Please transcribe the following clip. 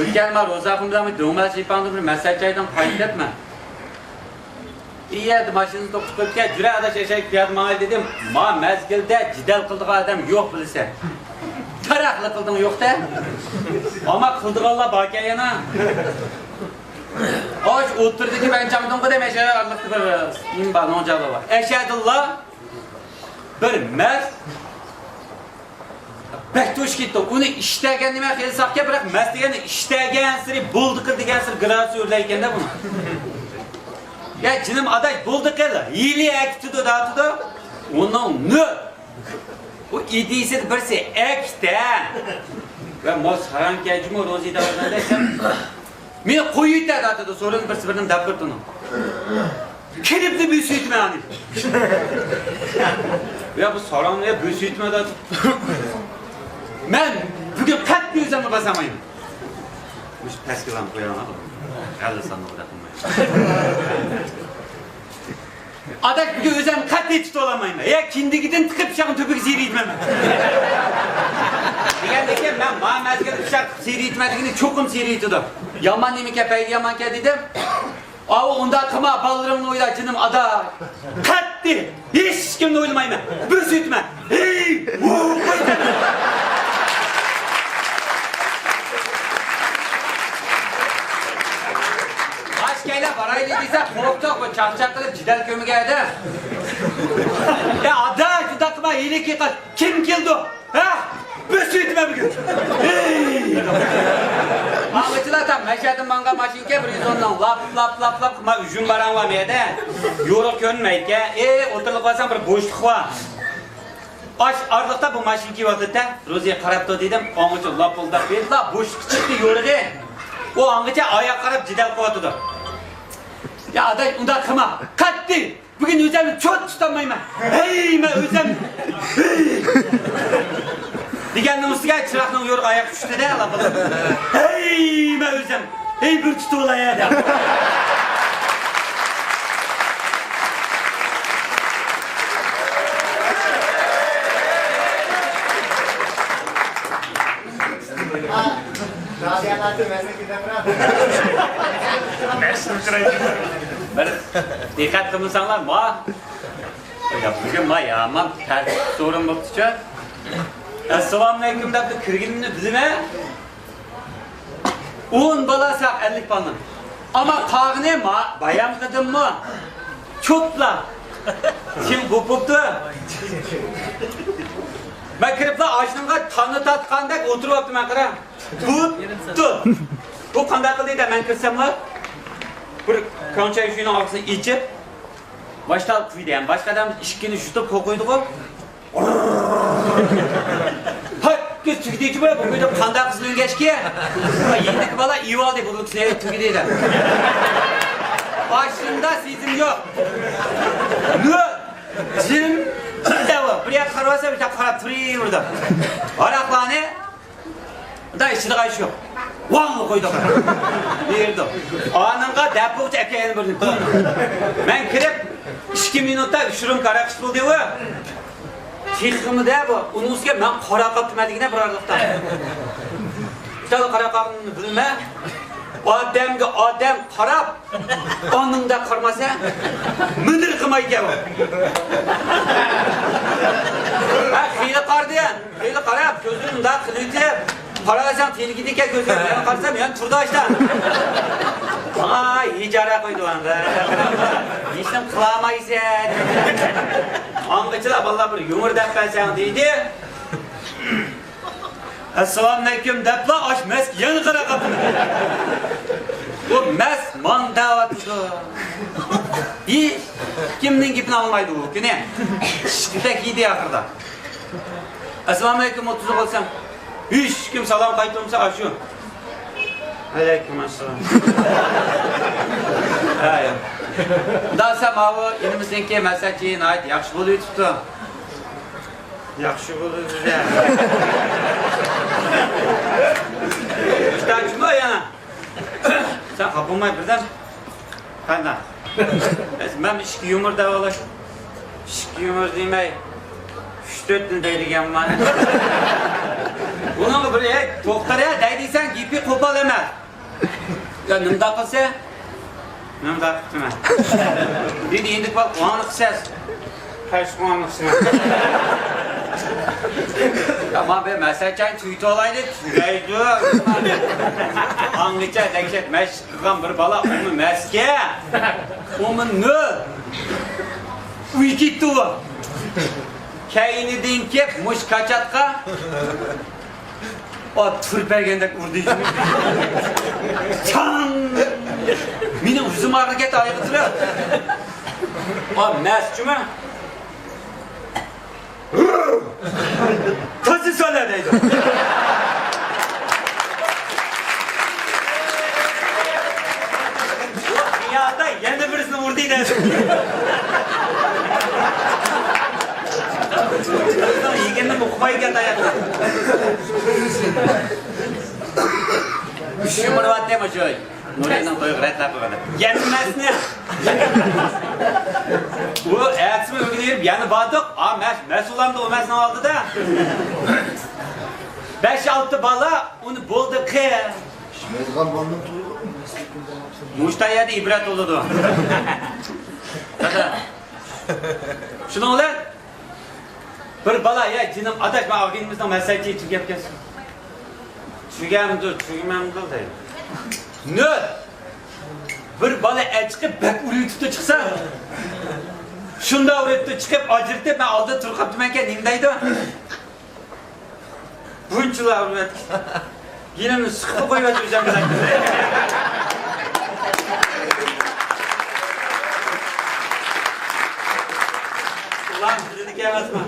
O'tgan mar o'zaqimdan do'ngmas ipandim bir masajaydan qayt etma. İyi mashinani to'qib qo'yibga jura adash eshak piyad ma'al dedim. Ma mezgilda jidal qildigan odam yo'q bilsa. Taraqli qilding yo'q-da. Ama qildiganlar bor ekan yana. Osh o'tirdiki ben jamdim qadam eshaqliqni bir imbalon javob bor. Eshadullah bir maz Bektuş gitti. Onu iştegen nima qilsaqqa, biroq mas degani ishtagan siri bo'ldi degan sir gradus o'rlaykanda buni. Ya jinim aday bo'ldi qil. Yili aktido datudo. Onun nö. O idisi birsi ekten. Ve mos haram kajmo rozida o'rnada sen meni qo'yita datudo so'rin birsi-birini dabirtini. Kelibdi bu sütme ani. Ya bu salamla bu sütme datudo. Men bugün qat'iy o'zimni basamayman. Mush paskilan qo'yaman. Hali sandiqda qilmayman. Adak bugün o'zimni qat'iy tuta olmayman. Ya kindigidan tiqib shaqin to'piga siriytman. Degandek men Muhammadga shaq siriytmadigini cho'qim siriytdim. Yomon nima payt yomonka dedim. Avu onda qilma balarimni o'yla jinim ada. Qat'iy hech kimni o'ylamayman. Bir sütme. Hey! Aşkayla baraylı deyse korktuk bu çarçak kılıp cidel kömüge ede. Ya ada şu takıma iyilik yıkar. Kim kildi o? Ha? Bir sütme bugün. Ağıçılar tam meşedim manga maşinke bir yüz ondan lap kıma üzüm baran var mıydı? Yoruk yönmeydi ki. Oturluk basan bir boşluk var. Aş arlıkta bu maşinki vardı da. Rozi'ye karaptı dedim. Ağıçı lap oldu. La boşluk çıktı yoruğu. O ağıçı ayak karap cidel kovatıdı. Ya aday unda kıma. Katli. Bugün özümü çok tutamayım. Hey ben özüm. Digenin üstüge çıraqның yoruq ayak düştü de lafıdı. Hey ben özüm. Hey bir tutu olaya da. Bir dikkat kılmışsanlar ma ya bugün ma ya ma ters sorun baktıca Assalamualaikum debdi kirginini bilme 10 bala sak 50 bana ama kağını ma bayam kıdım mı çopla kim kopuptu ben kiripla aşınga tanı tatkandak oturup yaptım ben kıra bu kandak kıldı da ben kırsam var bir kançay suyunu aksın içip başta kuydayan başka adam işkini şutup kokoydu o hay göz tüküdeki böyle bu kuyda kandak kızılığın geçki yendeki bala iyi oldu bu kısneye tüküdeydi başında sizim yok Jim bir yer karvasa bir tak karab turi burada Araklanı da içinde kayış yok Vağını koydu Verdi Anınga depokça ekeyini böldüm Ben kirip 2 minutta üşürüm kara kış buldu o Tilkimi de bu Onun üstüge ben kara kaptım edigine bir arlıktan İşte kara kaptığını bilme Ademge adam karab Anında karmasa Müdür kımayken o Hıyla kardiyen Hıyla karab gözünün daha kılıcı Parasan tilgidike gözünün ben karsam yani turda açtan Ay icara koydu anda İşte kılamayız ya Angıçıla vallahi bir yumur defensen deydi Assalamualaikum depla aş mesk yanı kara kapını O mesk mandavatı Hiç kimden gipini almaydı o ki ne Şıkıdak yedi akırda Assalamualaikum 30 olsam Hiç kim salam kayıtımsa aşıyor Aleyküm assalam Daha sen mavi elimizdeki mesajı ait yakşı buluyor tuttu Yakşı buluyor güzel İşte açma yana Sen kapılmayı birden Kandan Ben işki yumur davalar İşki yumur demey 3-4 deydigen var Bunun bir doktora deydiysen gipi kopal emas. Ya nimda qilsa? Nimda qilma. Dedi endi bak o'g'ni qilsiz. Qaysi o'g'ni qilsan? Ama be mesajcan tüyte olaydı, tüyeydi. Anlıca dehşet meş kıgan bir bala, onu meske. Onun ne? Uykitti o. Kayını dinki, muş kaçatka. O türpergendek vurdu yüzümü. Çan! Mini uzun hareket ayıktırı. O mesçi mi? Tası söyledi. Dünyada yeni birisini vurduydu. Yegendim okumayı geldi ayakta. Üşüyorum onu vaat deme şöyle. Nuriye'nin koyu gayet tapı kadar. Yenilmez ne? Bu ayaksımı ögüleyip yanı bağdık. Aa mes ulan da o mes ne aldı da. 5-6 bala onu buldu ki. Muştaya'da ibret oldu. Şunu ulan. Bir bala ya canım adaş ben avgenimizden mesajı için yapacağız. Çügemdir değil. Ne? Bir bala çıkıp bek ürüyü tutu çıksa. Şunda ürüyü çıkıp acırtıp ben aldı turkap tümenken nimdeydi. Bunçular ürüyü. Yine mi sıkı koyuyor hocam bize. Ulan dedik yemez mi?